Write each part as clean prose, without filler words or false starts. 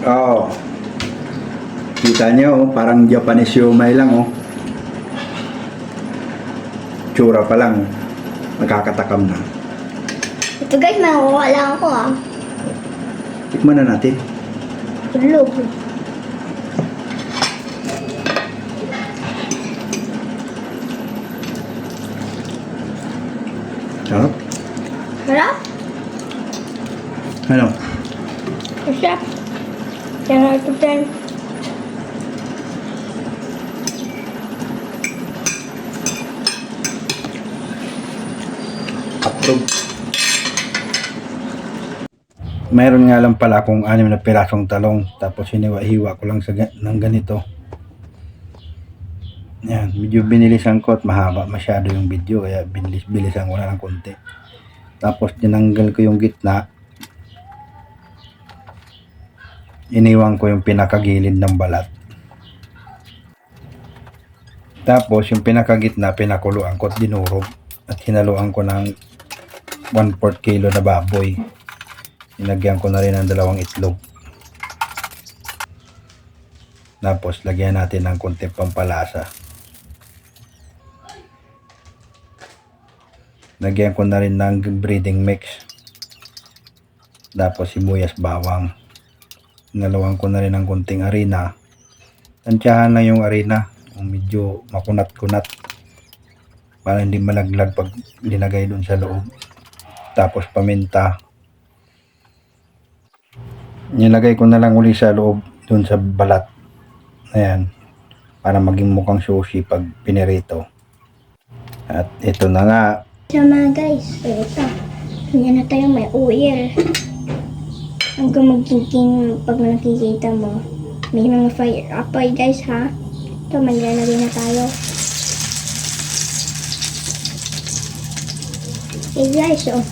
Oh, kita nyo, oh, parang Japanese siomai lang, oh. Tsura pa lang, nakakatakam na. Ito guys, makukuha lang ako Tikman na natin. Tulog. Sarap. Sarap? Ano? Masarap. 10 out of 10. Approve. Mayroon nga lang pala akong 6 na pirasong talong, tapos hiniwa-hiwa ko lang ng ganito. Yan, medyo binilisan ko at mahaba masyado yung video, kaya bilisan ko na ng konti. Tapos tinanggal ko yung gitna, iniwan ko yung pinakagilid ng balat. Tapos yung pinakagitna pinakuluan ko at dinurog, at hinaluan ko ng 1/4 kilo na baboy. Inagyan ko na rin ng 2 itlog. Tapos lagyan natin ng konti pampalasa. Lagyan ko na rin ng breading mix. Tapos sibuyas bawang. Nalawan ko na rin ng konting harina. Tansyahan lang yung harina, medyo makunat-kunat para hindi malaglag pag linagay dun sa loob. Tapos paminta. Nilagay ko na lang uli sa loob dun sa balat. Ayan, para maging mukhang sushi pag pinirito. At ito na nga. Sama guys, ito. Yan na tayo, may oil. Hanggang magiging, pag nakikita mo, may mga fire apoy guys ha. Ito, maglalagay na tayo. Okay guys, so,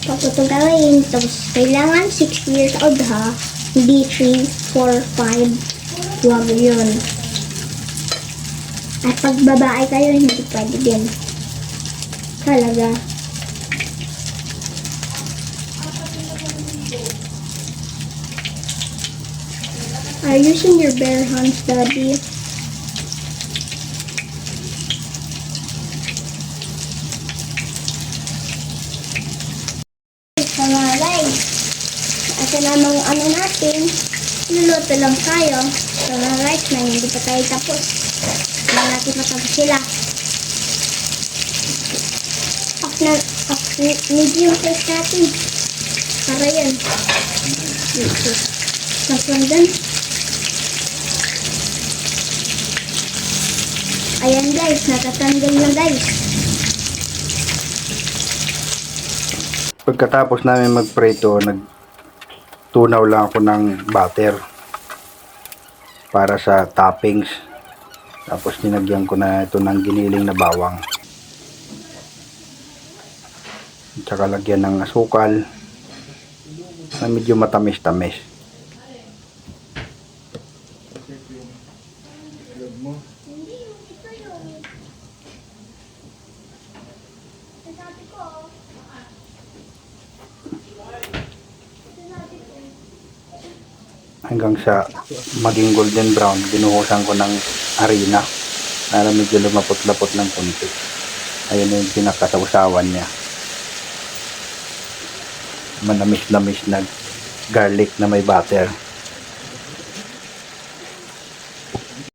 paano ito gawin? Tapos, kailangan 6 years old ha. Hindi 3, 4, 5. Huwag yun. At pag babae kayo, hindi pwede din. Talaga. Are you using your bare hands, Daddy? So mga guys, ito namang ano natin, nuluto lang tayo. So mga guys, na hindi pa tayo tapos. Hindi natin matapos sila. Medium price natin. Para yan. Kasundan. Ayan guys, natatanggal na guys. Pagkatapos namin magprito, nagtunaw lang ako ng butter para sa toppings. Tapos ninagyan ko na ito ng giniling na bawang. Tsaka lagyan ng asukal na medyo matamis-tamis. Hanggang sa maging golden brown, binuhusan ko ng harina para medyo lumapot-lapot ng konti. Ayun na yung pinakasawsawan niya. Manamis-namis na garlic na may butter.